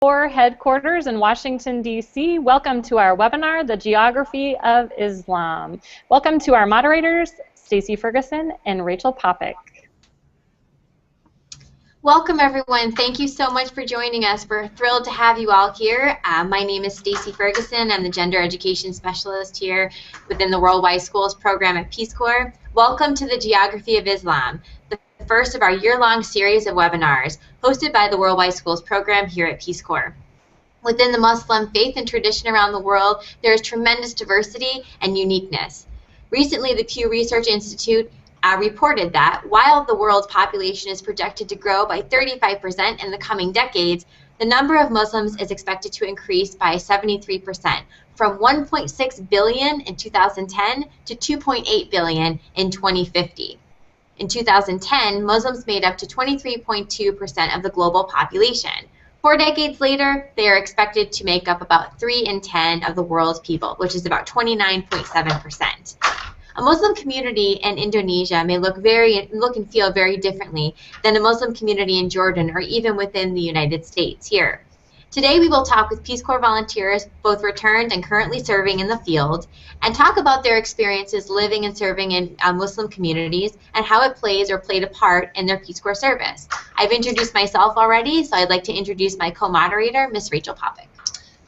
Corps headquarters in Washington, D.C. Welcome to our webinar, The Geography of Islam. Welcome to our moderators, Stacey Ferguson and Rachel Popick. Welcome, everyone. Thank you so much for joining us. We're thrilled to have you all here. My name is Stacey Ferguson. I'm the Gender Education Specialist here within the Worldwide Schools program at Peace Corps. Welcome to the Geography of Islam, the first of our year-long series of webinars hosted by the Worldwide Schools program here at Peace Corps. Within the Muslim faith and tradition around the world, there is tremendous diversity and uniqueness. Recently, the Pew Research Institute reported that while the world's population is projected to grow by 35% in the coming decades, the number of Muslims is expected to increase by 73%, from 1.6 billion in 2010 to 2.8 billion in 2050. In 2010, Muslims made up to 23.2% of the global population. 4 decades later, they are expected to make up about 3 in 10 of the world's people, which is about 29.7%. A Muslim community in Indonesia may look and feel very differently than a Muslim community in Jordan or even within the United States here. Today we will talk with Peace Corps volunteers, both returned and currently serving in the field, and talk about their experiences living and serving in Muslim communities and how it plays or played a part in their Peace Corps service. I've introduced myself already, so I'd like to introduce my co-moderator, Ms. Rachel Popick.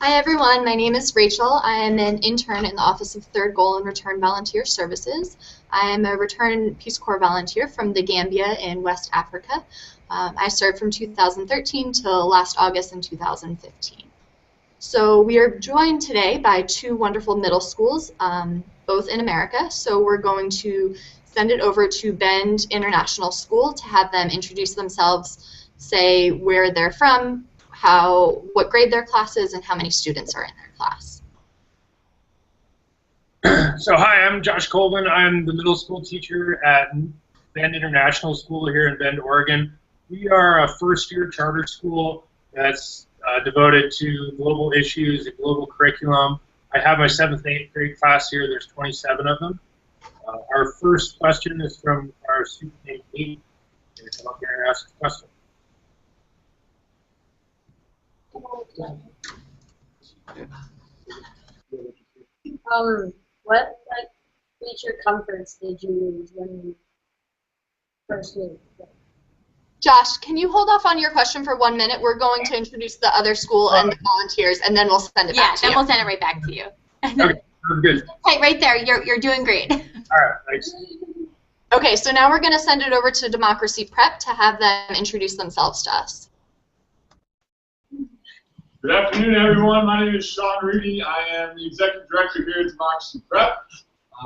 Hi everyone, my name is Rachel. I am an intern in the Office of Third Goal and Return Volunteer Services. I am a return Peace Corps volunteer from the Gambia in West Africa. I served from 2013 till last August in 2015. So we are joined today by 2 wonderful middle schools, both in America. So we're going to send it over to Bend International School to have them introduce themselves, say where they're from, what grade their class is, and how many students are in their class. So hi, I'm Josh Colvin. I'm the middle school teacher at Bend International School here in Bend, Oregon. We are a first-year charter school that's devoted to global issues and global curriculum. I have my 7th and 8th grade class here. There's 27 of them. Our first question is from our student named Kate. Come up here and ask a question. What feature comforts did you use when you first moved? Josh, can you hold off on your question for 1 minute? We're going to introduce the other school and the volunteers, and then we'll send it back to you. Yeah, then we'll send it right back to you. Okay, sounds good. Hey, right there, you're doing great. All right, thanks. Okay, so now we're going to send it over to Democracy Prep to have them introduce themselves to us. Good afternoon, everyone. My name is Sean Rudy. I am the Executive Director here at Democracy Prep.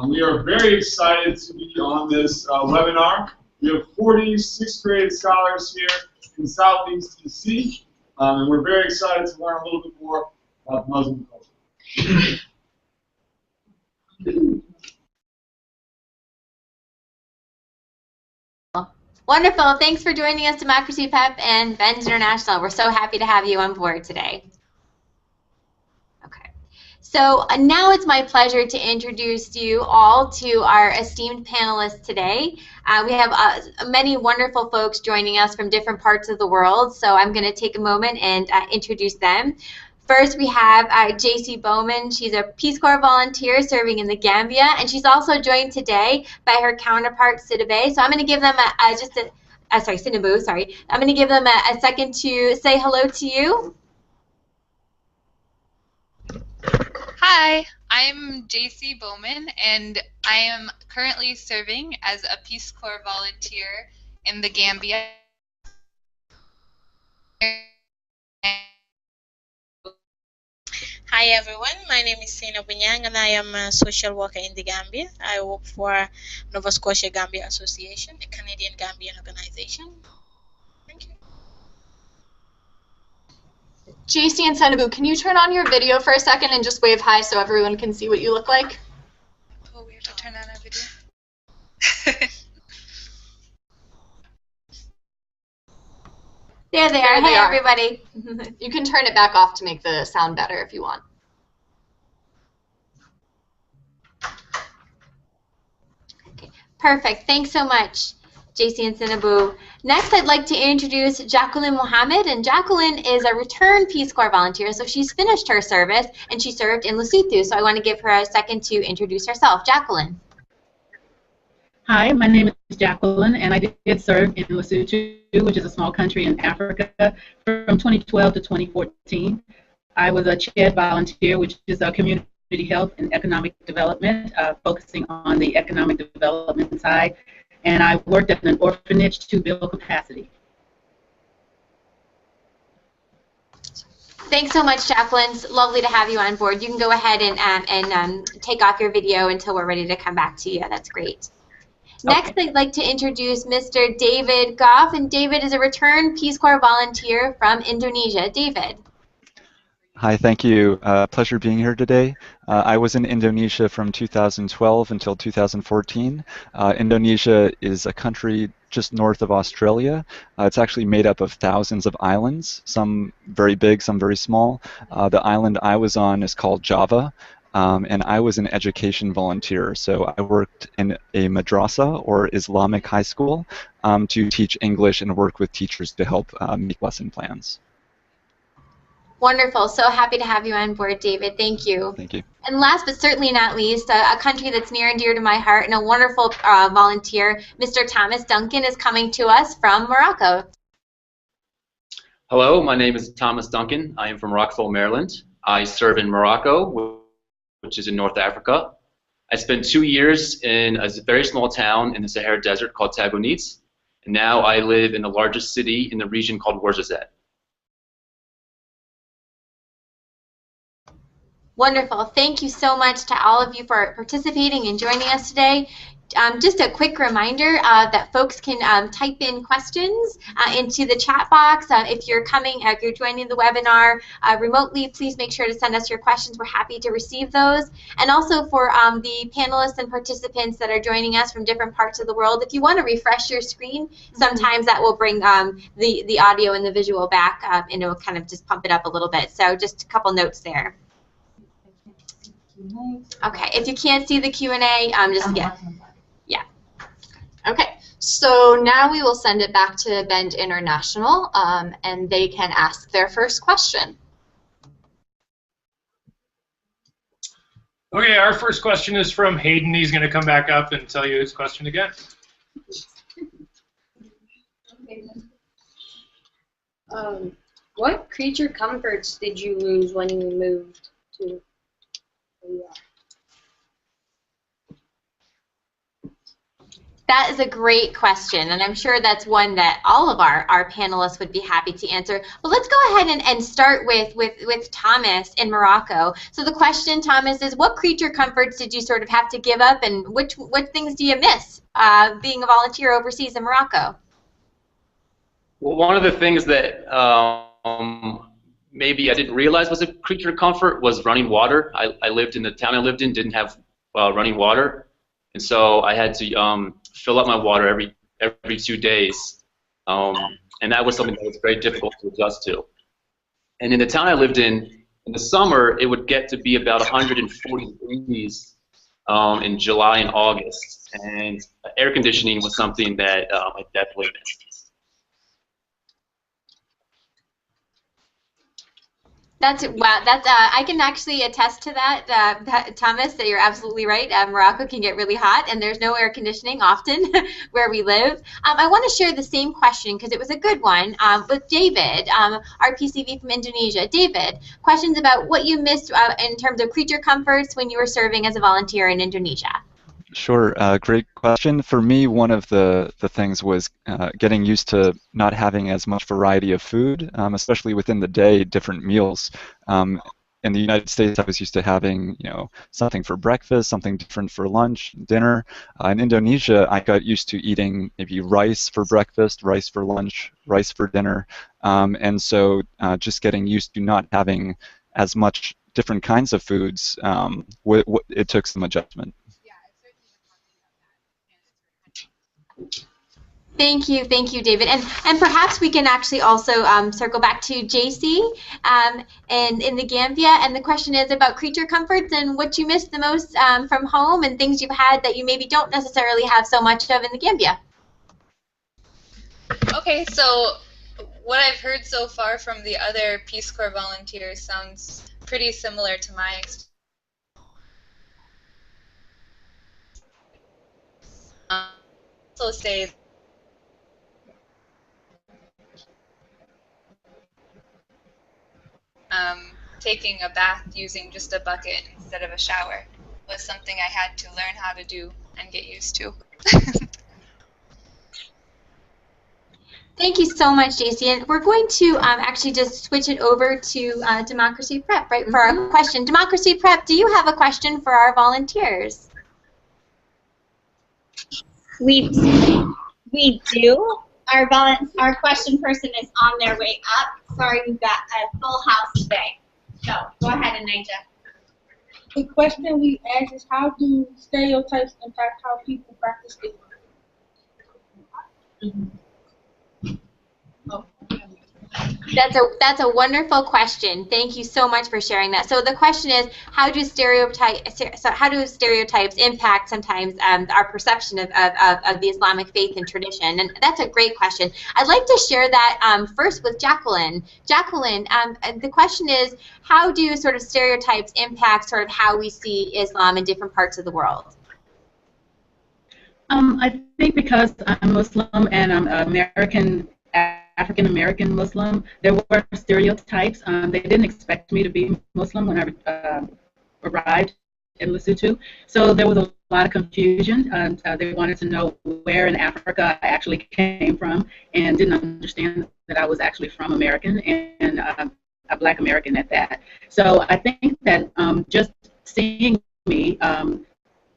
We are very excited to be on this webinar. We have 40 6th grade scholars here in Southeast DC, and we're very excited to learn a little bit more about Muslim culture. Wonderful. Thanks for joining us, Democracy Prep and Bend International. We're so happy to have you on board today. Okay. So now it's my pleasure to introduce you all to our esteemed panelists today. We have many wonderful folks joining us from different parts of the world, so I'm going to take a moment and introduce them. First, we have J.C. Bowman. She's a Peace Corps volunteer serving in the Gambia, and she's also joined today by her counterpart, Sidibe. So I'm going to give them Sinabu, sorry. I'm going to give them a second to say hello to you. Hi, I'm J.C. Bowman, and I am currently serving as a Peace Corps volunteer in the Gambia. Hi everyone, my name is Sina Bunyang and I am a social worker in the Gambia. I work for Nova Scotia Gambia Association, a Canadian Gambian organization. Thank you. JC and Senabu, can you turn on your video for a second and just wave hi so everyone can see what you look like? Oh, we have to turn on our video. There they are. Hey, everybody. You can turn it back off to make the sound better if you want. Okay. Perfect. Thanks so much. JC and Sinabu. Next, I'd like to introduce Jacqueline Mohammed, and Jacqueline is a returned Peace Corps volunteer, so she's finished her service, and she served in Lesotho, so I want to give her a second to introduce herself. Jacqueline. Hi, my name is Jacqueline, and I did serve in Lesotho, which is a small country in Africa, from 2012 to 2014. I was a CHED volunteer, which is a community health and economic development, focusing on the economic development side, and I worked at an orphanage to build capacity. Thanks so much, Jacqueline. It's lovely to have you on board. You can go ahead and take off your video until we're ready to come back to you. That's great. Next, I'd like to introduce Mr. David Goff, and David is a returned Peace Corps volunteer from Indonesia. David. Hi, thank you. Pleasure being here today. I was in Indonesia from 2012 until 2014. Indonesia is a country just north of Australia. It's actually made up of thousands of islands, some very big, some very small. The island I was on is called Java, and I was an education volunteer. So I worked in a madrasa, or Islamic high school, to teach English and work with teachers to help make lesson plans. Wonderful. So happy to have you on board, David. Thank you. Thank you. And last but certainly not least, a country that's near and dear to my heart and a wonderful volunteer, Mr. Thomas Duncan, is coming to us from Morocco. Hello, my name is Thomas Duncan. I am from Rockville, Maryland. I serve in Morocco, which is in North Africa. I spent 2 years in a very small town in the Sahara Desert called Tabounit, and now I live in the largest city in the region called Ouarzazate. Wonderful. Thank you so much to all of you for participating and joining us today. Just a quick reminder that folks can type in questions into the chat box. If you're joining the webinar remotely, please make sure to send us your questions. We're happy to receive those. And also for the panelists and participants that are joining us from different parts of the world, if you want to refresh your screen, sometimes that will bring the audio and the visual back, and it will kind of just pump it up a little bit. So just a couple notes there. Okay, if you can't see the Q&A, yeah. Okay, so now we will send it back to Bend International, and they can ask their first question. Okay, our first question is from Hayden. He's going to come back up and tell you his question again. What creature comforts did you lose when you moved to? That is a great question, and I'm sure that's one that all of our panelists would be happy to answer. But let's go ahead and start with Thomas in Morocco. So the question, Thomas, is what creature comforts did you sort of have to give up, and what things do you miss being a volunteer overseas in Morocco? Well, one of the things that maybe I didn't realize was a creature of comfort was running water. I lived in the town I lived in, didn't have running water, and so I had to fill up my water every 2 days, and that was something that was very difficult to adjust to. And in the town I lived in the summer, it would get to be about 140 degrees in July and August, and air conditioning was something that I definitely missed. I can actually attest to that, Thomas, that you're absolutely right. Morocco can get really hot, and there's no air conditioning often where we live. I want to share the same question because it was a good one with David, our PCV from Indonesia. David, questions about what you missed in terms of creature comforts when you were serving as a volunteer in Indonesia. Sure, great question. For me, one of the things was getting used to not having as much variety of food, especially within the day, different meals. In the United States, I was used to having, something for breakfast, something different for lunch, dinner. In Indonesia, I got used to eating maybe rice for breakfast, rice for lunch, rice for dinner, and so just getting used to not having as much different kinds of foods, it took some adjustment. Thank you, David. And perhaps we can actually also circle back to JC and in the Gambia. And the question is about creature comforts and what you miss the most from home and things you've had that you maybe don't necessarily have so much of in the Gambia. Okay, so what I've heard so far from the other Peace Corps volunteers sounds pretty similar to my experience. Also say taking a bath using just a bucket instead of a shower was something I had to learn how to do and get used to. Thank you so much, JC. And we're going to actually just switch it over to Democracy Prep, right, for our question. Democracy Prep, do you have a question for our volunteers? We do. Our question person is on their way up. Sorry, we've got a full house today. So go ahead, Anija. The question we ask is, how do stereotypes impact how people practice Islam? That's a wonderful question. Thank you so much for sharing that. So the question is, how do stereotypes impact sometimes our perception of the Islamic faith and tradition? And that's a great question. I'd like to share that first with Jacqueline. Jacqueline, the question is, how do sort of stereotypes impact sort of how we see Islam in different parts of the world? I think because I'm Muslim and I'm African American Muslim, there were stereotypes. They didn't expect me to be Muslim when I arrived in Lesotho, so there was a lot of confusion. They wanted to know where in Africa I actually came from, and didn't understand that I was actually from American and a Black American at that. So I think that just seeing me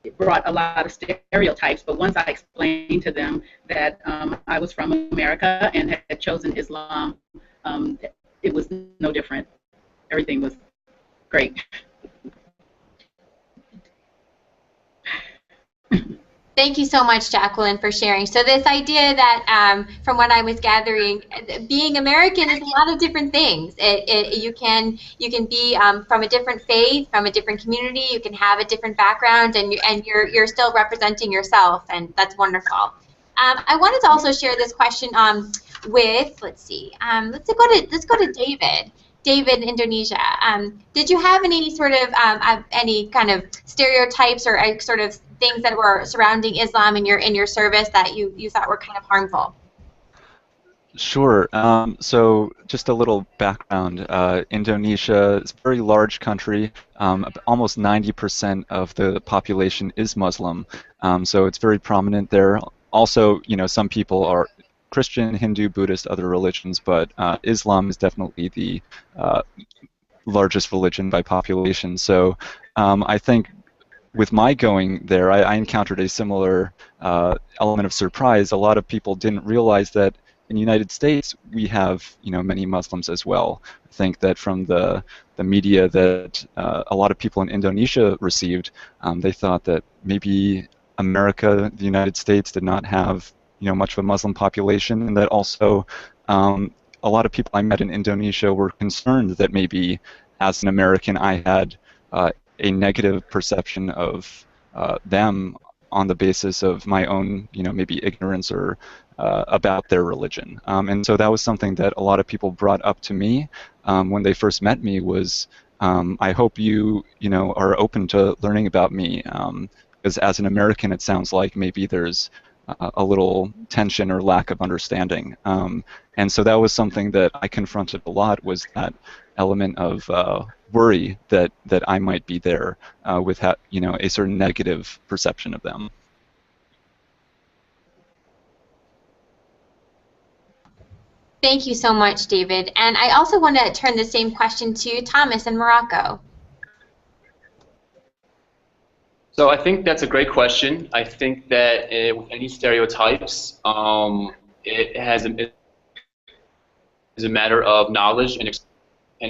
it brought a lot of stereotypes, but once I explained to them that I was from America and had chosen Islam, it was no different. Everything was great. Thank you so much, Jacqueline, for sharing. So this idea that, from what I was gathering, being American is a lot of different things. You can be from a different faith, from a different community. You can have a different background, and you're still representing yourself, and that's wonderful. I wanted to also share this question with, let's go to David. David, Indonesia. Did you have any sort of any kind of stereotypes or sort of things that were surrounding Islam in your service that you thought were kind of harmful? Sure. So just a little background. Indonesia is a very large country. Almost 90% of the population is Muslim. So it's very prominent there. Also, some people are Christian, Hindu, Buddhist, other religions, but Islam is definitely the largest religion by population. So I think with my going there, I encountered a similar element of surprise. A lot of people didn't realize that in the United States we have many Muslims as well. I think that from the media that a lot of people in Indonesia received, they thought that maybe America, the United States, did not have much of a Muslim population, and that also a lot of people I met in Indonesia were concerned that maybe as an American I had a negative perception of them on the basis of my own, maybe ignorance or about their religion. And so that was something that a lot of people brought up to me when they first met me was, I hope you are open to learning about me, because as an American it sounds like maybe there's a little tension or lack of understanding. And so that was something that I confronted a lot, was that element of worry that I might be there with a certain negative perception of them. Thank you so much, David. And I also want to turn the same question to Thomas in Morocco. So I think that's a great question. I think that with any stereotypes, it is a matter of knowledge and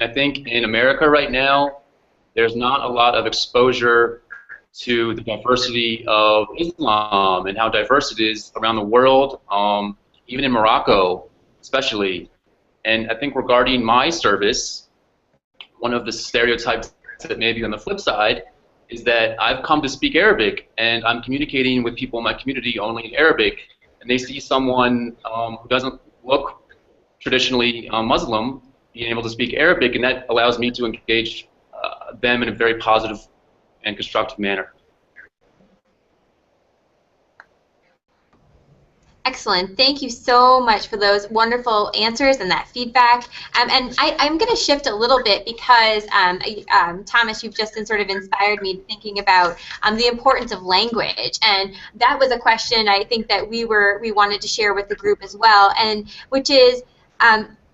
I think in America right now, there's not a lot of exposure to the diversity of Islam and how diverse it is around the world, even in Morocco especially. And I think regarding my service, one of the stereotypes that maybe on the flip side is that I've come to speak Arabic and I'm communicating with people in my community only in Arabic. and they see someone who doesn't look traditionally Muslim being able to speak Arabic, and that allows me to engage them in a very positive and constructive manner. Excellent. Thank you so much for those wonderful answers and that feedback. And I'm going to shift a little bit because, Thomas, you've just sort of inspired me thinking about the importance of language. And that was a question I think that we wanted to share with the group as well, and which is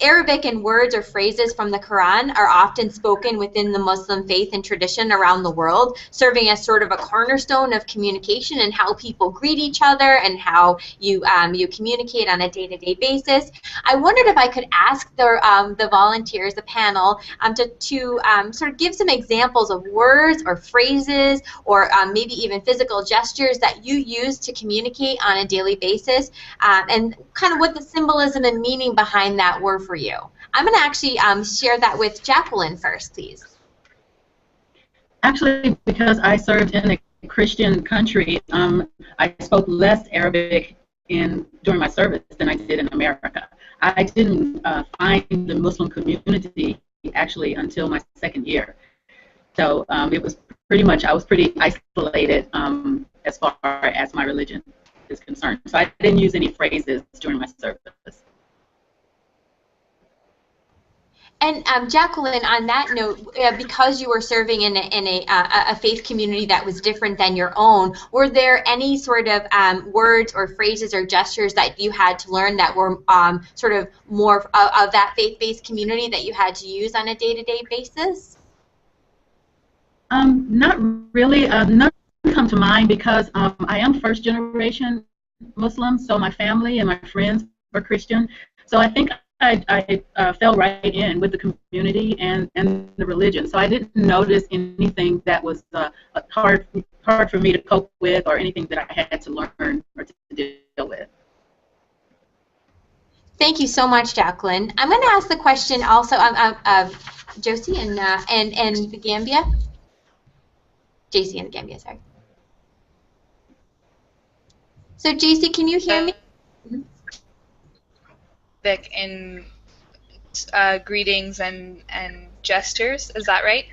Arabic and words or phrases from the Quran are often spoken within the Muslim faith and tradition around the world, serving as sort of a cornerstone of communication and how people greet each other and how you communicate on a day-to-day basis. I wondered if I could ask the volunteers, the panel, to sort of give some examples of words or phrases or maybe even physical gestures that you use to communicate on a daily basis, and kind of what the symbolism and meaning behind that were for you. I'm going to actually share that with Jacqueline first, please. Actually, because I served in a Christian country, I spoke less Arabic during my service than I did in America. I didn't find the Muslim community actually until my second year. So it was pretty much, I was pretty isolated as far as my religion is concerned. So I didn't use any phrases during my service. And Jacqueline, on that note, because you were serving in a faith community that was different than your own, were there any sort of words or phrases or gestures that you had to learn that were sort of more of that faith-based community that you had to use on a day-to-day basis? Not really. None come to mind because I am first-generation Muslim, so my family and my friends were Christian. So I think I fell right in with the community and the religion, so I didn't notice anything that was hard for me to cope with or anything that I had to learn or to deal with. Thank you so much, Jacqueline. I'm going to ask the question also of Josie and the Gambia. JC and the Gambia, sorry. So JC, can you hear me? In greetings and gestures, is that right?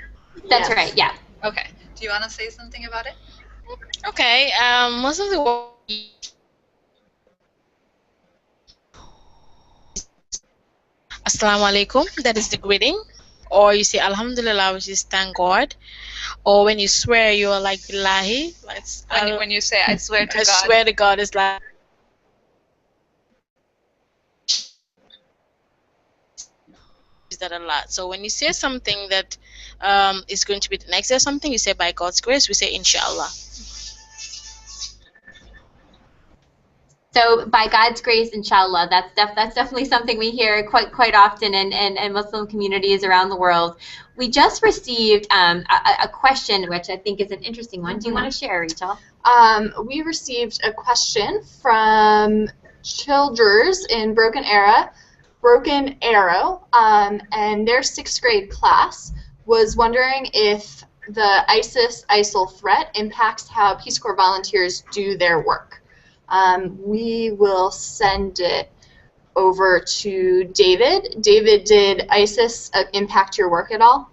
That's right, yeah. Okay. Do you want to say something about it? Okay. Most of the Assalamu alaikum, that is the greeting. Or you say Alhamdulillah, which is thank God. Or when you swear, you're like Billahi. When you say I swear to God. I swear to God is like. That a lot. So when you say something that is going to be the next day or something, you say by God's grace, we say inshallah. So by God's grace, inshallah, that's definitely something we hear quite often in Muslim communities around the world. We just received a question, which I think is an interesting one. Do you want to share, Rachel? We received a question from Childers in Broken Arrow, and their 6th grade class was wondering if the ISIL threat impacts how Peace Corps volunteers do their work. We will send it over to David. David, did ISIS impact your work at all?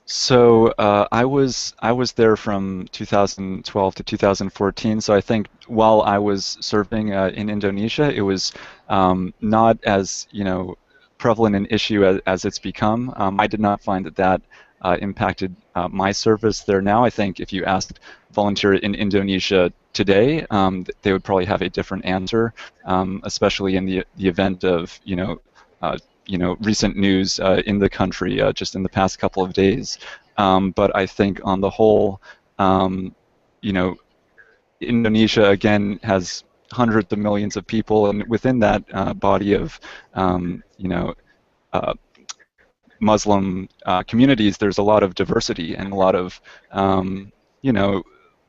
So I was there from 2012 to 2014. So I think while I was serving in Indonesia, it was not as prevalent an issue as it's become. I did not find that impacted my service there now. I think if you asked volunteer in Indonesia today, they would probably have a different answer, especially in the event of recent news in the country just in the past couple of days. But I think on the whole, Indonesia again has hundreds of millions of people, and within that body of Muslim communities, there's a lot of diversity and a lot of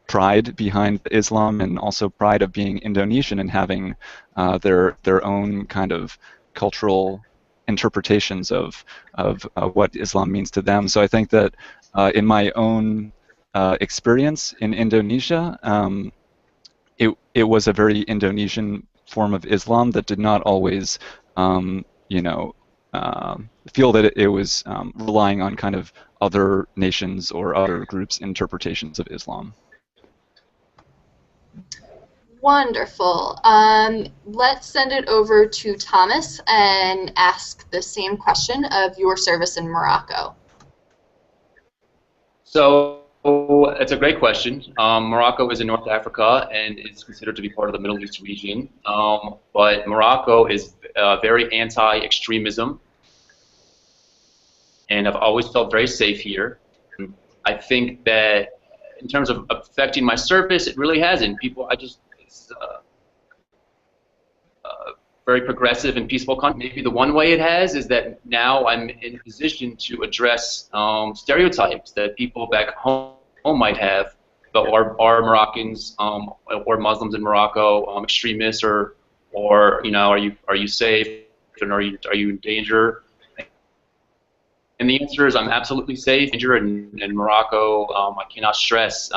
pride behind Islam, and also pride of being Indonesian and having their own kind of cultural interpretations of what Islam means to them. So I think that in my own experience in Indonesia, it was a very Indonesian form of Islam that did not always, you know, feel that it was relying on kind of other nations or other groups' interpretations of Islam. Wonderful. Let's send it over to Thomas and ask the same question of your service in Morocco. So it's a great question. Morocco is in North Africa and is considered to be part of the Middle East region. But Morocco is very anti-extremism, and I've always felt very safe here. I think that in terms of affecting my service, it really hasn't. It's very progressive and peaceful country. Maybe the one way it has is that now I'm in a position to address stereotypes that people back home might have, but are Moroccans or Muslims in Morocco extremists, or you know, are you safe, and are you in danger? And the answer is I'm absolutely safe. Danger in Morocco, I cannot stress,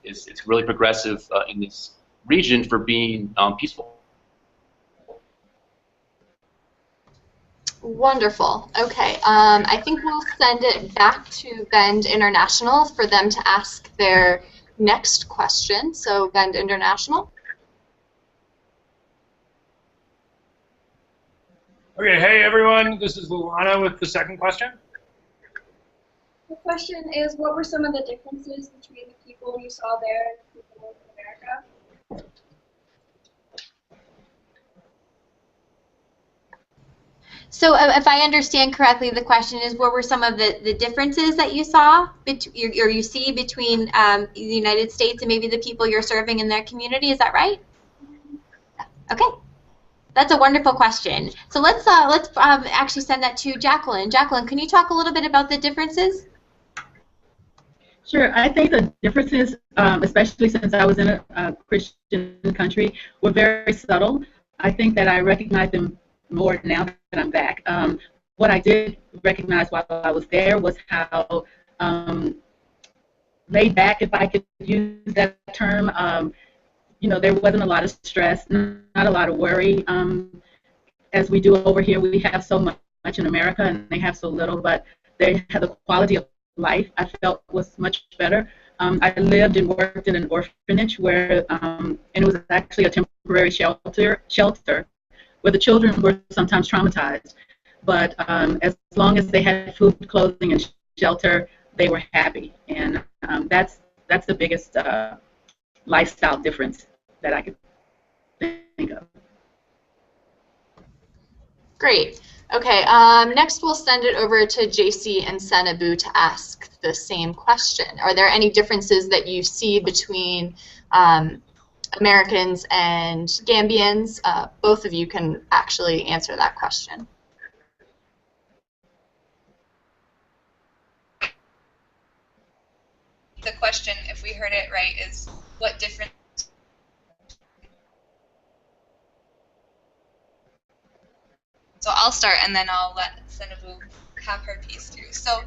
it's really progressive in this region for being peaceful. Wonderful. Okay. I think we'll send it back to Bend International for them to ask their next question. So, Bend International. Okay, hey everyone, this is Luana with the second question. The question is, what were some of the differences between the people you saw there and the people in America? So if I understand correctly, the question is, what were some of the differences that you saw, or you see between the United States and maybe the people you're serving in their community? Is that right? Okay. That's a wonderful question. So let's actually send that to Jacqueline. Jacqueline, can you talk a little bit about the differences? Sure. I think the differences, especially since I was in a Christian country, were very subtle. I think that I recognize them more now that I'm back. What I did recognize while I was there was how laid back, if I could use that term, you know, there wasn't a lot of stress, not a lot of worry. As we do over here, we have so much in America and they have so little, but they have the quality of life I felt was much better. I lived and worked in an orphanage where, and it was actually a temporary shelter where the children were sometimes traumatized. But as long as they had food, clothing, and shelter, they were happy. And that's the biggest lifestyle difference that I could think of. Great. Okay, next we'll send it over to JC and Senabu to ask the same question. Are there any differences that you see between Americans and Gambians? Both of you can actually answer that question. The question, if we heard it right, is what difference? So I'll start and then I'll let Senabu have her piece too. So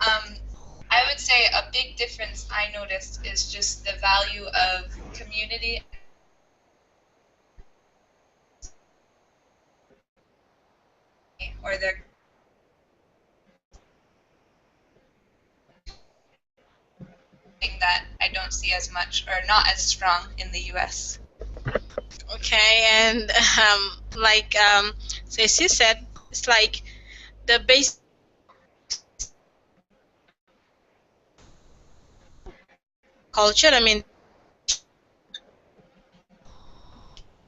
I would say a big difference I noticed is just the value of community or their that I don't see as much or not as strong in the US. Okay, and like Ceci said, it's like the base culture. I mean,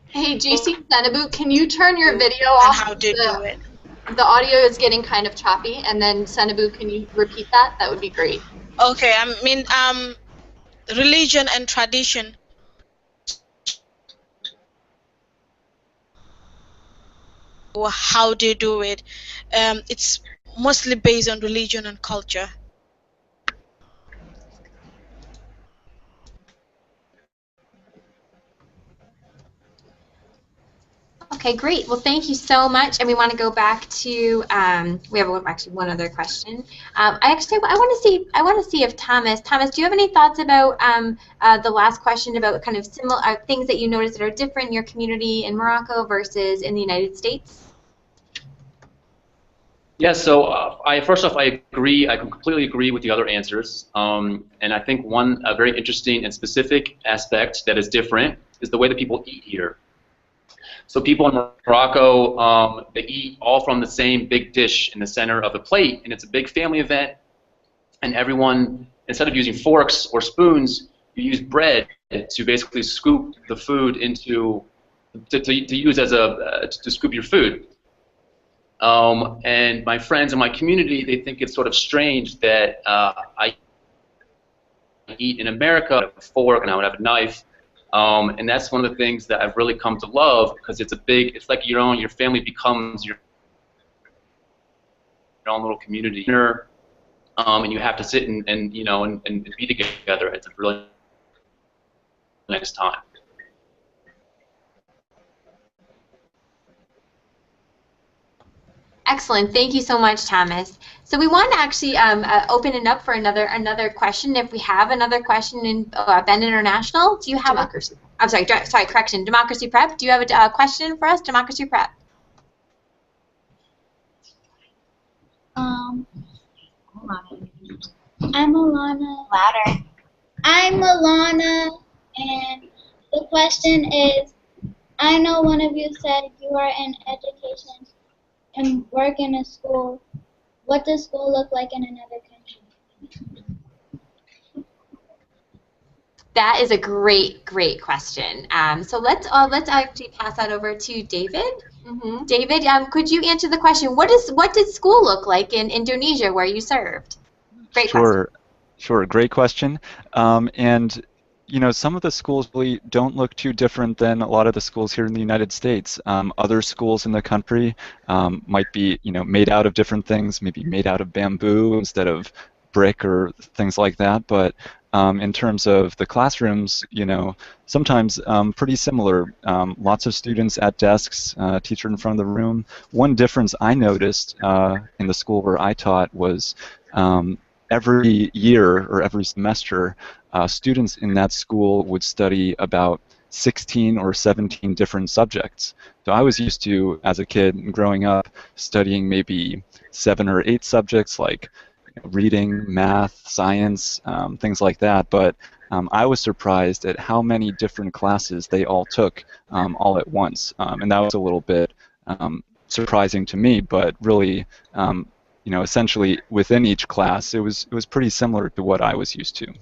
Hey, JC and Senabu, can you turn your video off? how to do it. The audio is getting kind of choppy, and then Senabu, can you repeat that? That would be great. Okay, I mean, religion and tradition. Or how do you do it? It's mostly based on religion and culture. Okay, great. Well, thank you so much. And we want to go back to we have actually one other question. I want to see if Thomas, do you have any thoughts about the last question about kind of similar things that you notice that are different in your community in Morocco versus in the United States? Yeah, so first off, I completely agree with the other answers. And I think one very interesting and specific aspect that is different is the way that people eat here. So people in Morocco, they eat all from the same big dish in the center of the plate, and it's a big family event, and everyone, instead of using forks or spoons, you use bread to basically scoop the food into, to use as to scoop your food. And my friends in my community, they think it's sort of strange that I eat in America with a fork and I would have a knife. And that's one of the things that I've really come to love, because it's like your family becomes your own little community. And you have to sit and be together. It's a really nice time. Excellent. Thank you so much, Thomas. So we want to actually open it up for another question. If we have another question in Bend International, do you have Democracy. I'm sorry, correction. Democracy Prep. Do you have a question for us, Democracy Prep? Hold on. I'm Alana. Louder. I'm Alana, and the question is, I know one of you said you are in education and work in a school. What does school look like in another country? That is a great question. So let's actually pass that over to David. Mm-hmm. David, could you answer the question? What did school look like in Indonesia, where you served? Great question. Sure. Great question. And some of the schools really don't look too different than a lot of the schools here in the United States. Other schools in the country might be, made out of different things, maybe made out of bamboo instead of brick or things like that. But in terms of the classrooms, sometimes pretty similar. Lots of students at desks, teacher in front of the room. One difference I noticed in the school where I taught was every year or every semester, students in that school would study about 16 or 17 different subjects. So I was used to, as a kid growing up, studying maybe 7 or 8 subjects like reading, math, science, things like that. But I was surprised at how many different classes they all took all at once. And that was a little bit surprising to me, but really essentially within each class, it was pretty similar to what I was used to.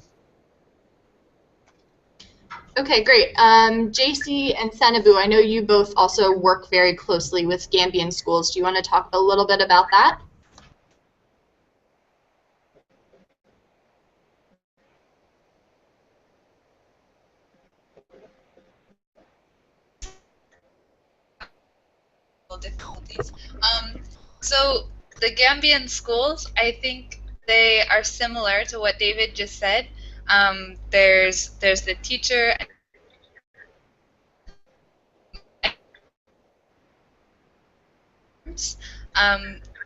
Okay, great. JC and Senabu, I know you both also work very closely with Gambian schools. Do you want to talk a little bit about that? Difficulties. So the Gambian schools, I think they are similar to what David just said. There's the teacher.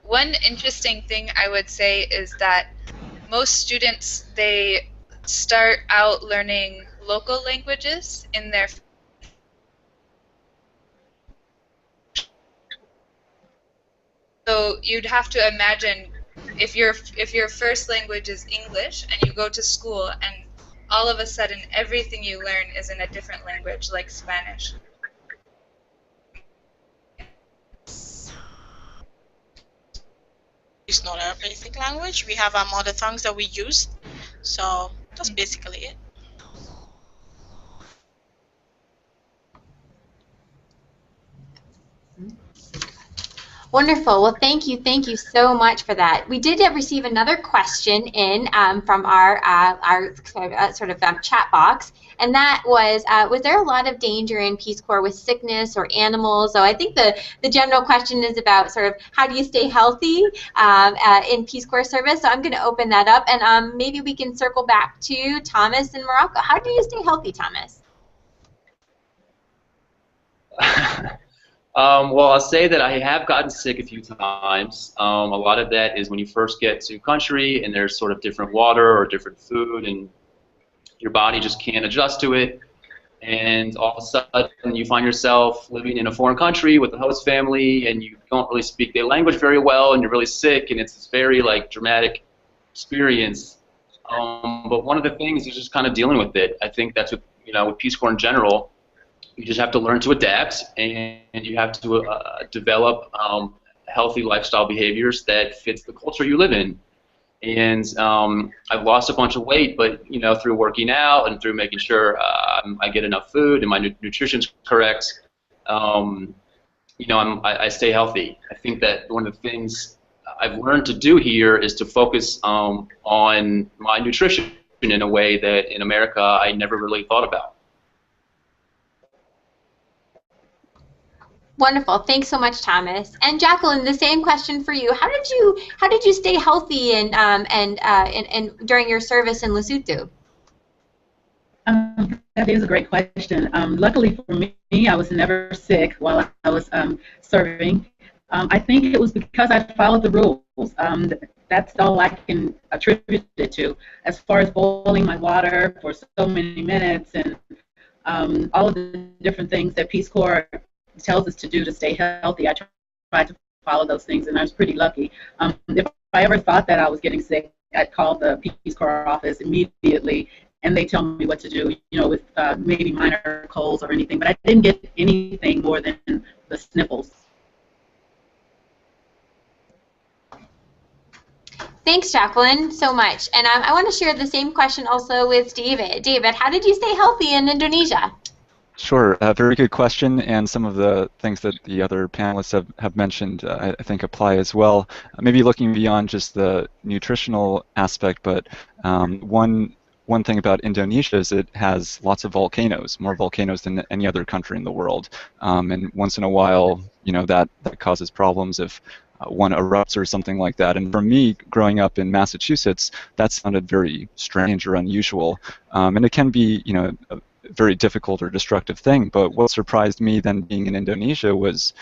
One interesting thing I would say is that most students, they start out learning local languages in their So you'd have to imagine if your first language is English and you go to school and all of a sudden everything you learn is in a different language like Spanish. It's not our basic language. We have our mother tongues that we use. So that's basically it. Wonderful. Well, thank you so much for that. We did receive another question in from our chat box, and that was there a lot of danger in Peace Corps with sickness or animals? So I think the general question is about sort of how do you stay healthy in Peace Corps service. So I'm going to open that up, and maybe we can circle back to Thomas in Morocco. How do you stay healthy, Thomas? Well, I'll say that I have gotten sick a few times. A lot of that is when you first get to country and there's sort of different water or different food and your body just can't adjust to it. And all of a sudden you find yourself living in a foreign country with a host family and you don't really speak their language very well and you're really sick and it's this very like dramatic experience. But one of the things is just kind of dealing with it. I think that's what, with Peace Corps in general, you just have to learn to adapt and you have to develop healthy lifestyle behaviors that fits the culture you live in. And I've lost a bunch of weight, but through working out and through making sure I get enough food and my nutrition's correct, I stay healthy. I think that one of the things I've learned to do here is to focus on my nutrition in a way that in America I never really thought about. Wonderful. Thanks so much, Thomas. And Jacqueline, the same question for you. How did you stay healthy and during your service in Lesotho? That is a great question. Luckily for me, I was never sick while I was serving. I think it was because I followed the rules. That's all I can attribute it to. As far as boiling my water for so many minutes and all of the different things that Peace Corps tells us to do to stay healthy, I tried to follow those things, and I was pretty lucky. If I ever thought that I was getting sick, I'd call the Peace Corps office immediately, and they tell me what to do, with maybe minor colds or anything, but I didn't get anything more than the sniffles. Thanks, Jacqueline, so much. And I want to share the same question also with David. David, how did you stay healthy in Indonesia? Sure, very good question, and some of the things that the other panelists have mentioned I think apply as well. Maybe looking beyond just the nutritional aspect, but one thing about Indonesia is it has lots of volcanoes, more volcanoes than any other country in the world, and once in a while, that causes problems if one erupts or something like that. And for me, growing up in Massachusetts, that sounded very strange or unusual, and it can be, a very difficult or destructive thing. But what surprised me then being in Indonesia was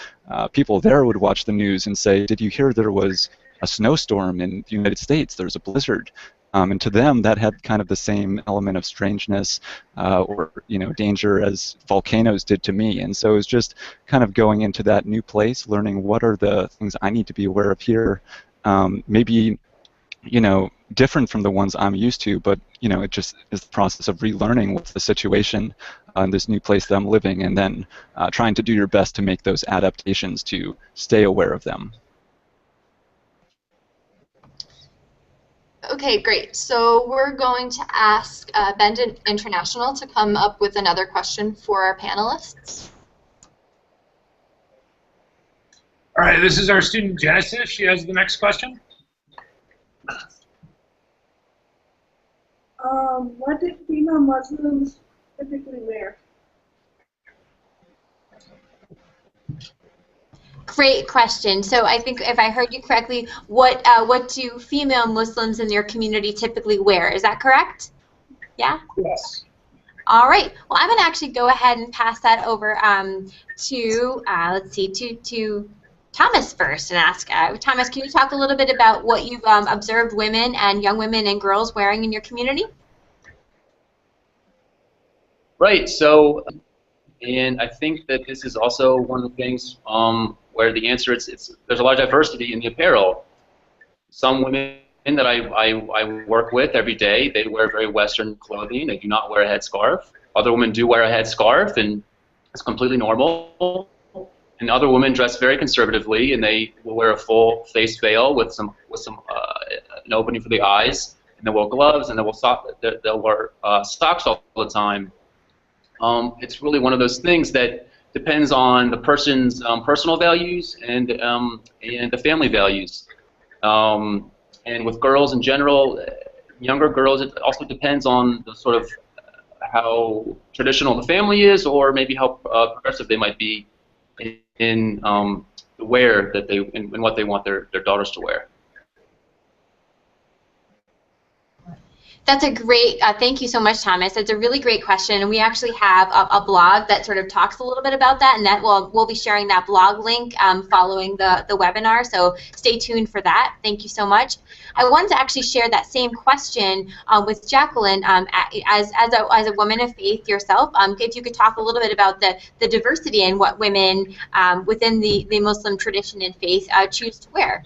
people there would watch the news and say, did you hear there was a snowstorm in the United States? There's a blizzard. And to them, that had kind of the same element of strangeness or danger as volcanoes did to me. And so it was just kind of going into that new place, learning what are the things I need to be aware of here. Maybe different from the ones I'm used to, but it just is the process of relearning what's the situation in this new place that I'm living, and then trying to do your best to make those adaptations to stay aware of them. Okay, great. So we're going to ask Bend International to come up with another question for our panelists. All right, this is our student Genesis. She has the next question. What did female Muslims typically wear? Great question. So I think if I heard you correctly, what do female Muslims in your community typically wear? Is that correct? Yeah? Yes. All right. Well, I'm going to actually go ahead and pass that over to Thomas first and ask, Thomas, can you talk a little bit about what you've observed women and young women and girls wearing in your community? Right. So, and I think that this is also one of the things where the answer is there's a lot of diversity in the apparel. Some women that I work with every day, they wear very Western clothing. They do not wear a headscarf. Other women do wear a headscarf, and it's completely normal. And other women dress very conservatively, and they will wear a full face veil with an opening for the eyes, and they'll wear gloves, and they'll wear socks all the time. It's really one of those things that depends on the person's personal values and the family values. And with girls in general, younger girls, it also depends on the sort of how traditional the family is, or maybe how progressive they might be in the wear that in what they want their daughters to wear. That's a great, thank you so much, Thomas. That's a really great question, and we actually have a blog that sort of talks a little bit about that, and that we'll be sharing that blog link following the webinar, so stay tuned for that. Thank you so much. I wanted to actually share that same question with Jacqueline as a woman of faith yourself. If you could talk a little bit about the diversity and what women within the Muslim tradition and faith choose to wear.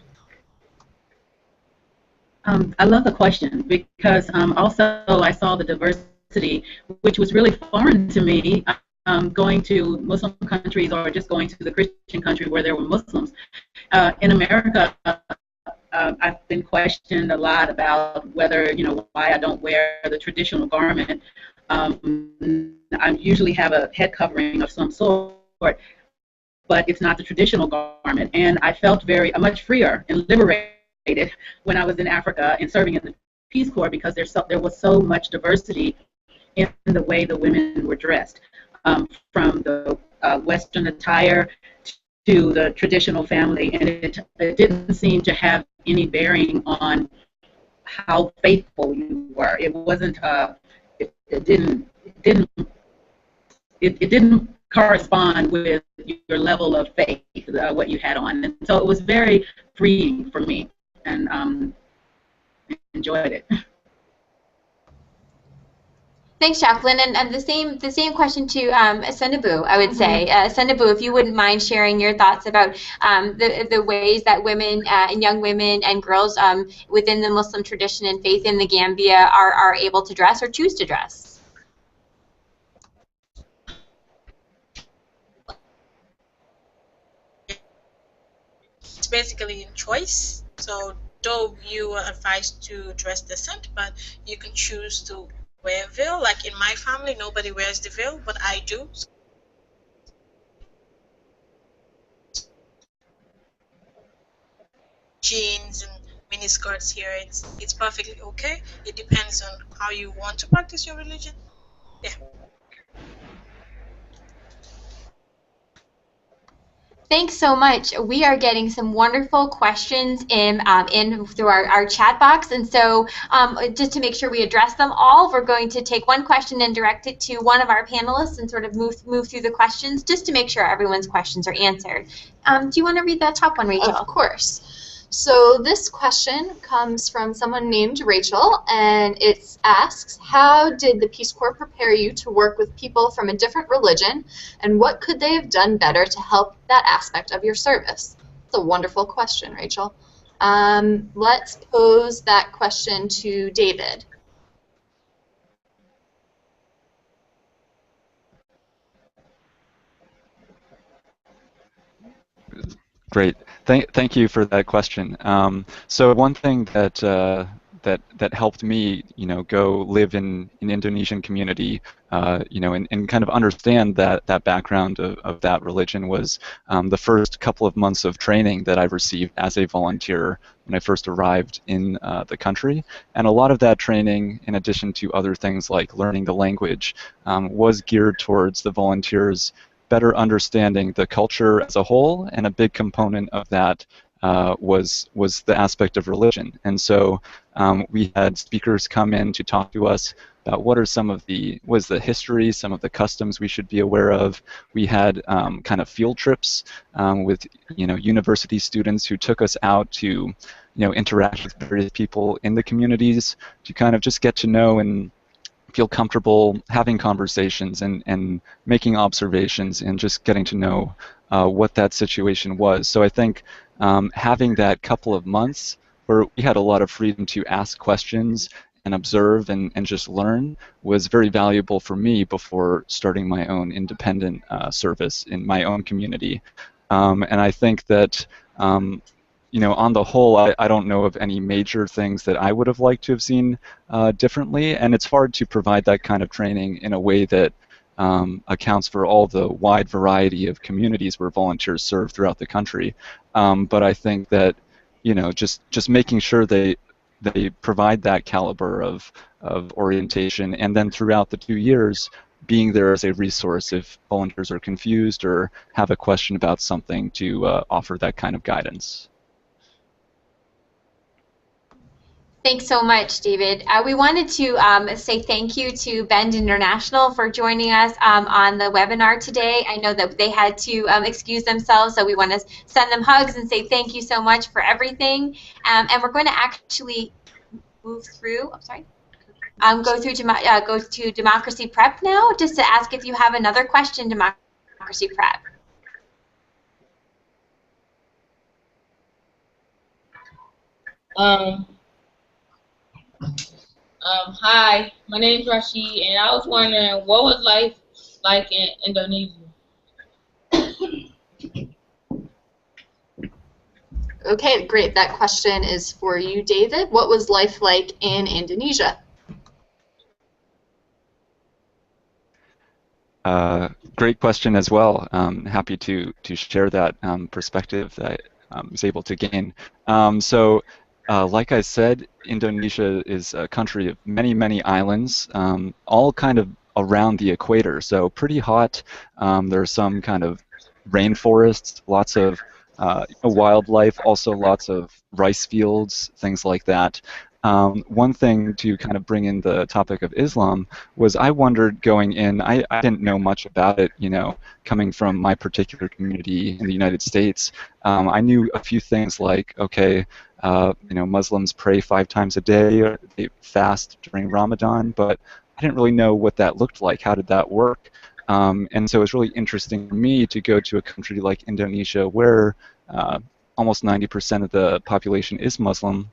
I love the question because also I saw the diversity, which was really foreign to me, going to Muslim countries or just going to the Christian country where there were Muslims. In America, I've been questioned a lot about whether, why I don't wear the traditional garment. I usually have a head covering of some sort, but it's not the traditional garment. And I felt much freer and liberated when I was in Africa and serving in the Peace Corps because there was so much diversity in the way the women were dressed, from the Western attire to the traditional family, and it didn't seem to have any bearing on how faithful you were. It wasn't. It didn't correspond with your level of faith, what you had on, and so it was very freeing for me, and enjoyed it. Thanks, Jacqueline. And the same question to Senabu, I would say. Senabu, if you wouldn't mind sharing your thoughts about the ways that women and young women and girls within the Muslim tradition and faith in the Gambia are able to dress or choose to dress. It's basically a choice. So though you are advised to dress decent, but you can choose to wear a veil. Like in my family, nobody wears the veil, but I do. Jeans and mini skirts here, it's perfectly okay. It depends on how you want to practice your religion. Yeah. Thanks so much. We are getting some wonderful questions in through our chat box, and so just to make sure we address them all, we're going to take one question and direct it to one of our panelists and sort of move through the questions just to make sure everyone's questions are answered. Do you want to read the top one, Rachel? Of course. So this question comes from someone named Rachel, and it asks, how did the Peace Corps prepare you to work with people from a different religion, and what could they have done better to help that aspect of your service? It's a wonderful question, Rachel. Let's pose that question to David. Great. Thank you for that question. So one thing that that helped me, go live in an Indonesian community, and kind of understand that background of that religion was the first couple of months of training that I received as a volunteer when I first arrived in the country. And a lot of that training, in addition to other things like learning the language, was geared towards the volunteers better understanding the culture as a whole, and a big component of that was the aspect of religion. And so we had speakers come in to talk to us about what was the history, some of the customs we should be aware of. We had kind of field trips with university students who took us out to interact with various people in the communities to kind of just get to know and feel comfortable having conversations and making observations and just getting to know what that situation was. So I think having that couple of months where we had a lot of freedom to ask questions and observe and just learn was very valuable for me before starting my own independent service in my own community. And I think that on the whole, I don't know of any major things that I would have liked to have seen differently, and it's hard to provide that kind of training in a way that accounts for all the wide variety of communities where volunteers serve throughout the country. But I think that just making sure they provide that caliber of orientation, and then throughout the 2 years being there as a resource if volunteers are confused or have a question about something to offer that kind of guidance. Thanks so much, David. We wanted to say thank you to Bend International for joining us on the webinar today. I know that they had to excuse themselves, so we want to send them hugs and say thank you so much for everything. And we're going to actually move through. I'm sorry. Go to Democracy Prep now, just to ask if you have another question, Democracy Prep. Hi, my name is Rashid, and I was wondering what was life like in Indonesia? Okay, great. That question is for you, David. What was life like in Indonesia? Great question as well. Happy to share that perspective that I was able to gain. Like I said, Indonesia is a country of many, many islands, all kind of around the equator. So pretty hot. There are some kind of rainforests, lots of wildlife, also lots of rice fields, things like that. One thing to kind of bring in the topic of Islam was I wondered going in, I didn't know much about it, you know, coming from my particular community in the United States. I knew a few things like, okay, you know, Muslims pray 5 times a day, or they fast during Ramadan, but I didn't really know what that looked like. How did that work? And so it was really interesting for me to go to a country like Indonesia where almost 90% of the population is Muslim,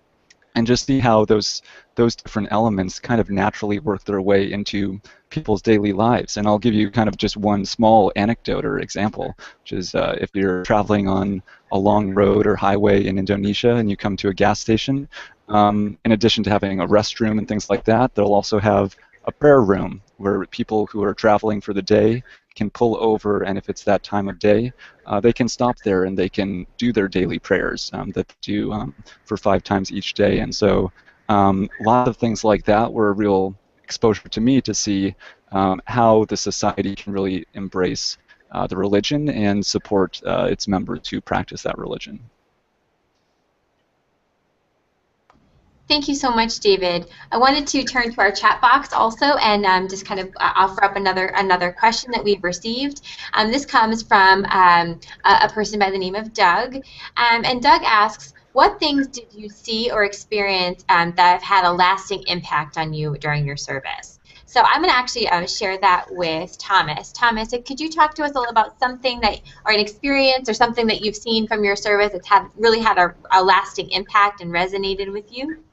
and just see how those different elements kind of naturally work their way into people's daily lives. And I'll give you kind of just one small anecdote or example, which is if you're traveling on a long road or highway in Indonesia and you come to a gas station, in addition to having a restroom and things like that, they'll also have a prayer room where people who are traveling for the day can pull over, and if it's that time of day, they can stop there and they can do their daily prayers that they do for 5 times each day. And so lots of things like that were a real exposure to me to see how the society can really embrace the religion and support its members who practice that religion. Thank you so much, David. I wanted to turn to our chat box also and just kind of offer up another question that we've received. This comes from a person by the name of Doug. And Doug asks, what things did you see or experience that have had a lasting impact on you during your service? So I'm going to actually share that with Thomas. Thomas, could you talk to us a little about something that, or an experience or something that you've seen from your service that's really had a lasting impact and resonated with you?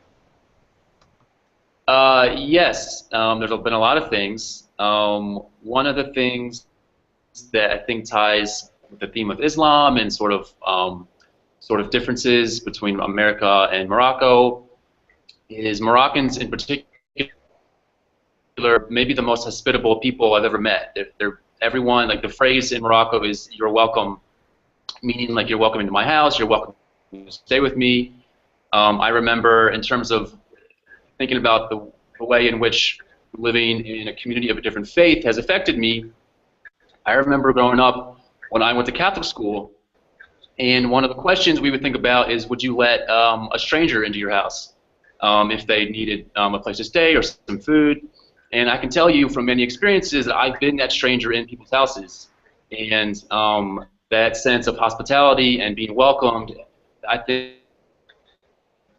Yes, there's been a lot of things. One of the things that I think ties with the theme of Islam and sort of differences between America and Morocco is Moroccans in particular, maybe the most hospitable people I've ever met. They're everyone, like the phrase in Morocco is "you're welcome," meaning like you're welcome into my house, you're welcome to stay with me. I remember in terms of thinking about the way in which living in a community of a different faith has affected me. I remember growing up when I went to Catholic school, and one of the questions we would think about is, would you let a stranger into your house if they needed a place to stay or some food? And I can tell you from many experiences that I've been that stranger in people's houses, and that sense of hospitality and being welcomed, I think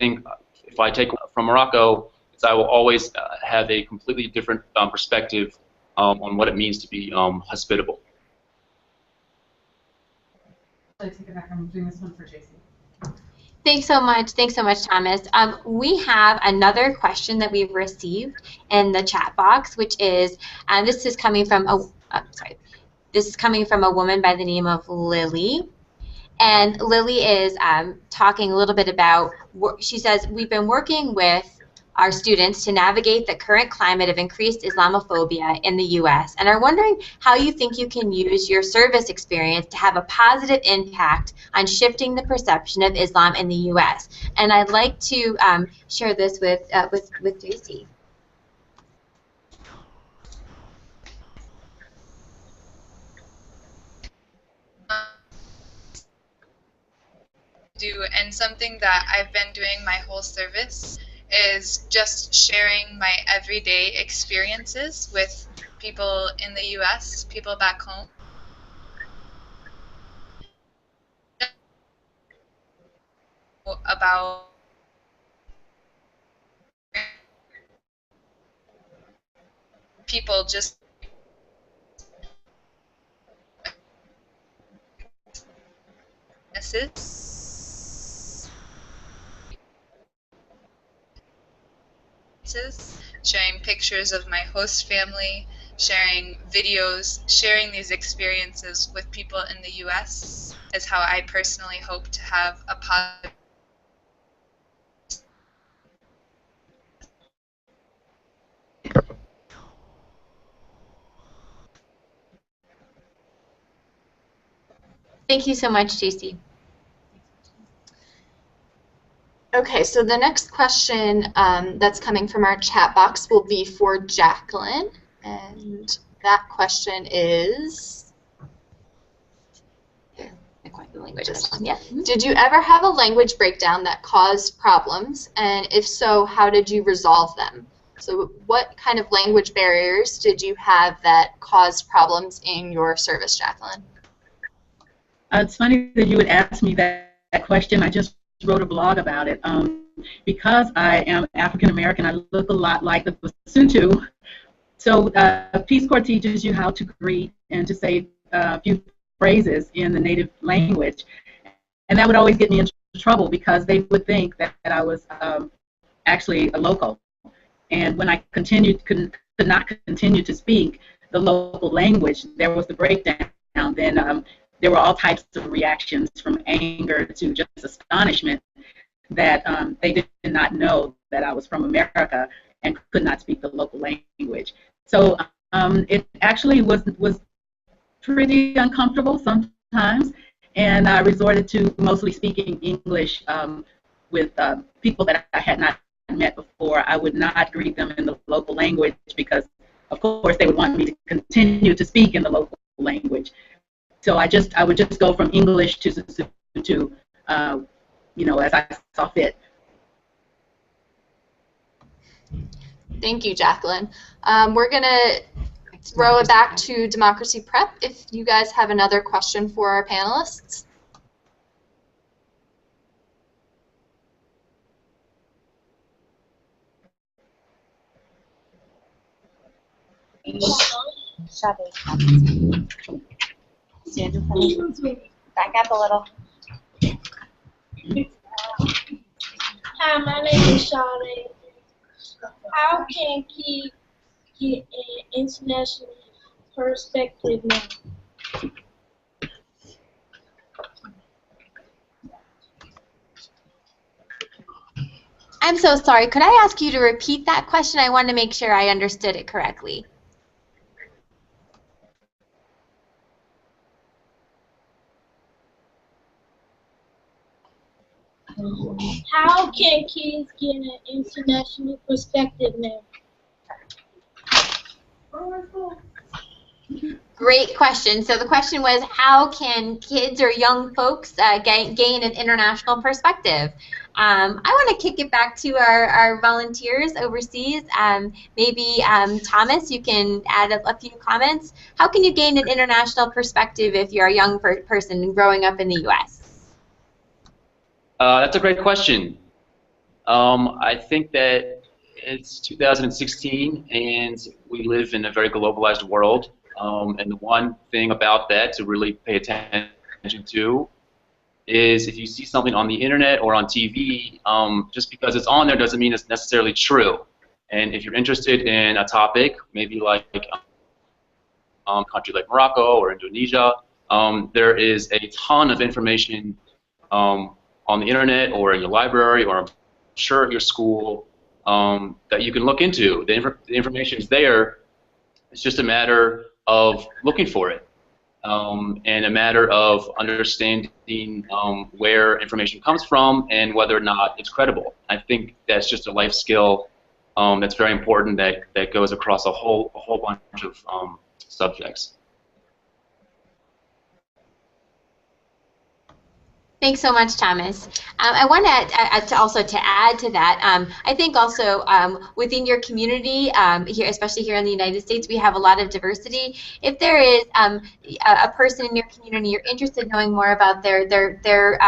if I take from Morocco, I will always have a completely different perspective on what it means to be hospitable. I take it back. I'm doing this one for JC. Thanks so much, Thomas. We have another question that we've received in the chat box, which is, this is coming from a woman by the name of Lily. And Lily is talking a little bit about, she says, we've been working with our students to navigate the current climate of increased Islamophobia in the U.S. and are wondering how you think you can use your service experience to have a positive impact on shifting the perception of Islam in the U.S. And I'd like to share this with JC. And something that I've been doing my whole service is just sharing my everyday experiences with people in the US, people back home. About people just sharing pictures of my host family, sharing videos, sharing these experiences with people in the US is how I personally hope to have a positive. Thank you so much, JC. Okay, so the next question that's coming from our chat box will be for Jacqueline, and that question is, did you ever have a language breakdown that caused problems, and if so, how did you resolve them? So what kind of language barriers did you have that caused problems in your service, Jacqueline? It's funny that you would ask me that question. I just wrote a blog about it. Because I am African American, I look a lot like the Basotho. So Peace Corps teaches you how to greet and to say a few phrases in the native language. And that would always get me into trouble because they would think that I was actually a local. And when I could not continue to speak the local language, there was the breakdown. Then there were all types of reactions from anger to just astonishment that they did not know that I was from America and could not speak the local language. So it actually was pretty uncomfortable sometimes, and I resorted to mostly speaking English with people that I had not met before. I would not greet them in the local language because, of course, they would want me to continue to speak in the local language. So I would just go from English to as I saw fit. Thank you, Jacqueline. We're going to throw it back to Democracy Prep if you guys have another question for our panelists. Back up a little. Hi, my name is Sade. How can kids get an international perspective now? I'm so sorry. Could I ask you to repeat that question? I want to make sure I understood it correctly. How can kids get an international perspective now? Great question. So the question was, how can kids or young folks gain an international perspective? I want to kick it back to our volunteers overseas. Maybe Thomas, you can add a few comments. How can you gain an international perspective if you're a young person growing up in the U.S.? That's a great question. I think that it's 2016 and we live in a very globalized world. And the one thing about that to really pay attention to is if you see something on the internet or on TV, just because it's on there doesn't mean it's necessarily true. And if you're interested in a topic, maybe like a country like Morocco or Indonesia, there is a ton of information on the internet or in your library or I'm sure at your school that you can look into. The information is there. It's just a matter of looking for it and a matter of understanding where information comes from and whether or not it's credible. I think that's just a life skill that's very important that goes across a whole bunch of subjects. Thanks so much, Thomas. I want to also to add to that. I think also within your community, here, especially here in the United States, we have a lot of diversity. If there is a person in your community you're interested in knowing more about their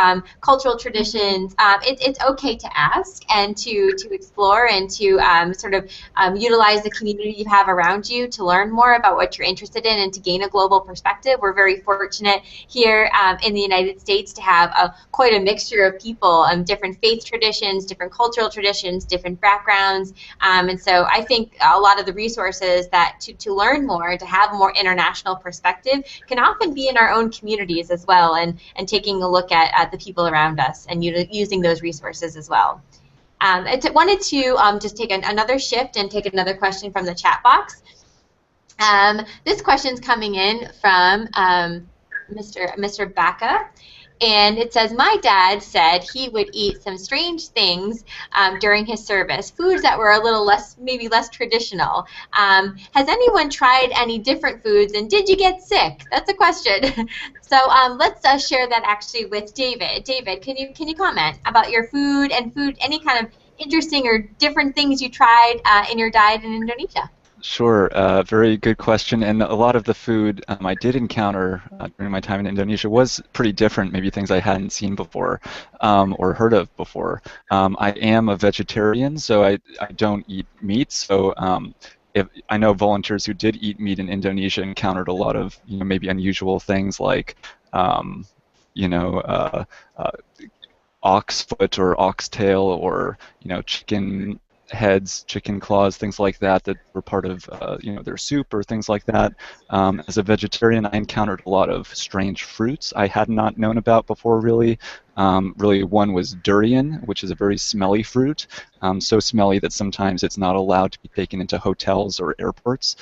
cultural traditions, it's okay to ask and to explore and to sort of utilize the community you have around you to learn more about what you're interested in and to gain a global perspective. We're very fortunate here in the United States to have quite a mixture of people, different faith traditions, different cultural traditions, different backgrounds, and so I think a lot of the resources that to learn more, to have a more international perspective, can often be in our own communities as well, and taking a look at the people around us and using those resources as well. I wanted to just take another shift and take another question from the chat box. This question's coming in from Mr. Baca. And it says, my dad said he would eat some strange things during his service, foods that were a little less, maybe less traditional. Has anyone tried any different foods, and did you get sick? That's a question. So let's share that actually with David. David, can you comment about your food and any kind of interesting or different things you tried in your diet in Indonesia? Sure, very good question. And a lot of the food I did encounter during my time in Indonesia was pretty different, maybe things I hadn't seen before or heard of before. I am a vegetarian, so I don't eat meat. So if I know volunteers who did eat meat in Indonesia encountered a lot of maybe unusual things like ox foot or oxtail or chicken heads, chicken claws, things like that were part of their soup or things like that. As a vegetarian, I encountered a lot of strange fruits I had not known about before, really. One was durian, which is a very smelly fruit, so smelly that sometimes it's not allowed to be taken into hotels or airports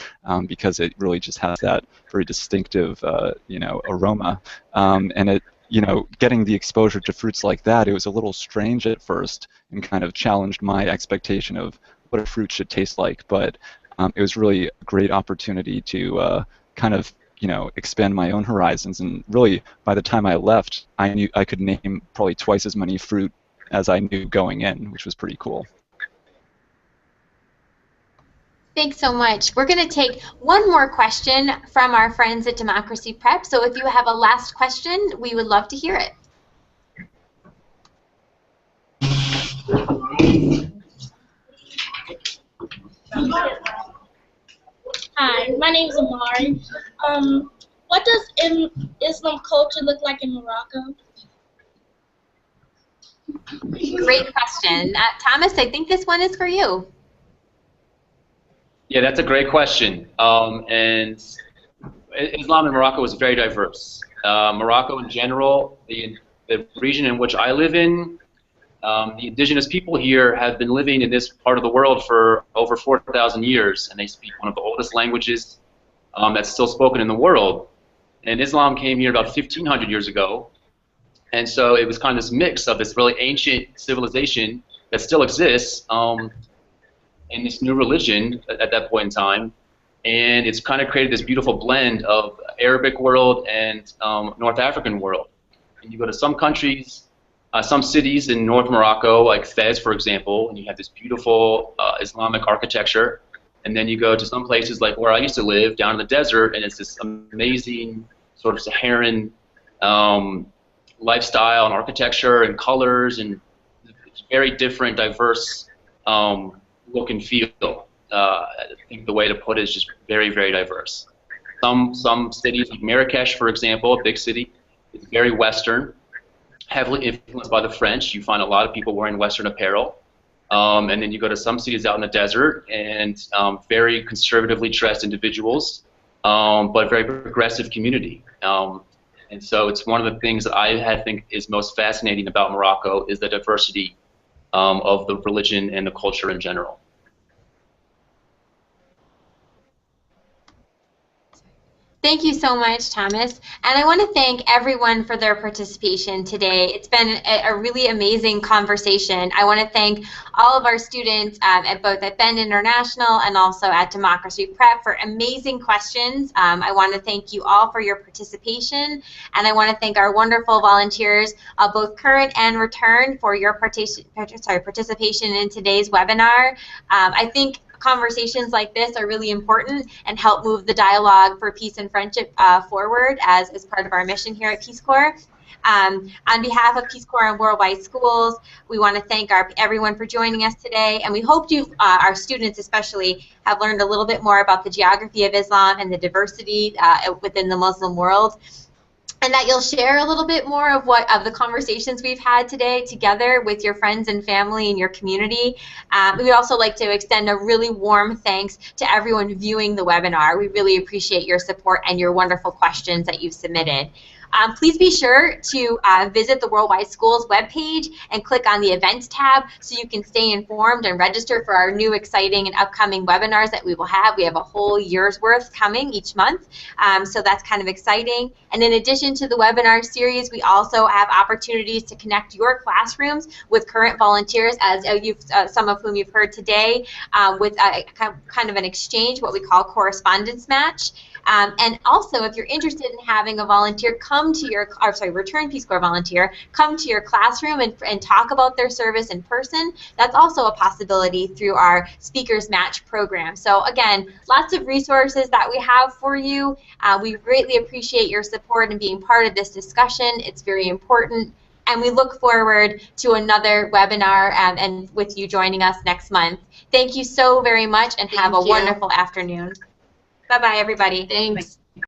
because it really just has that very distinctive aroma. And it getting the exposure to fruits like that, it was a little strange at first and kind of challenged my expectation of what a fruit should taste like. But it was really a great opportunity to kind of, expand my own horizons. And really, by the time I left, I knew I could name probably twice as many fruit as I knew going in, which was pretty cool. Thanks so much. We're going to take one more question from our friends at Democracy Prep. So if you have a last question, we would love to hear it. Hi, my name is Amari. What does Islam culture look like in Morocco? Great question. Thomas, I think this one is for you. Yeah, that's a great question. And Islam in Morocco is very diverse. Morocco in general, the region in which I live in, the indigenous people here have been living in this part of the world for over 4,000 years, and they speak one of the oldest languages that's still spoken in the world. And Islam came here about 1,500 years ago, and so it was kind of this mix of this really ancient civilization that still exists in this new religion at that point in time, and it's kind of created this beautiful blend of Arabic world and North African world. And you go to some countries, some cities in North Morocco, like Fez, for example, and you have this beautiful Islamic architecture. And then you go to some places like where I used to live, down in the desert, and it's this amazing sort of Saharan lifestyle and architecture and colors, and it's very different, diverse look and feel. I think the way to put it is just very, very diverse. Some cities, like Marrakesh, for example, a big city, is very Western, heavily influenced by the French. You find a lot of people wearing Western apparel. And then you go to some cities out in the desert, and very conservatively dressed individuals, but very progressive community. And so it's one of the things that I think is most fascinating about Morocco is the diversity of the religion and the culture in general. Thank you so much, Thomas. And I want to thank everyone for their participation today. It's been a really amazing conversation. I want to thank all of our students at both at Bend International and also at Democracy Prep for amazing questions. I want to thank you all for your participation, and I want to thank our wonderful volunteers, both current and return, for your participation in today's webinar. I think conversations like this are really important and help move the dialogue for peace and friendship forward as part of our mission here at Peace Corps. On behalf of Peace Corps and Worldwide Schools, we want to thank everyone for joining us today, and we hope our students especially, have learned a little bit more about the geography of Islam and the diversity within the Muslim world, and that you'll share a little bit more of the conversations we've had today together with your friends and family and your community. We'd also like to extend a really warm thanks to everyone viewing the webinar. We really appreciate your support and your wonderful questions that you've submitted. Please be sure to visit the Worldwide Schools webpage and click on the Events tab so you can stay informed and register for our new exciting and upcoming webinars that we will have. We have a whole year's worth coming each month, so that's kind of exciting. And in addition to the webinar series, we also have opportunities to connect your classrooms with current volunteers, as some of whom you've heard today, with kind of an exchange, what we call correspondence match. And also, if you're interested in having a volunteer return Peace Corps volunteer come to your classroom and talk about their service in person, that's also a possibility through our Speakers Match program. So again, lots of resources that we have for you. We greatly appreciate your support and being part of this discussion. It's very important. And we look forward to another webinar and with you joining us next month. Thank you so very much, and have a wonderful afternoon. Bye-bye, everybody. Thanks.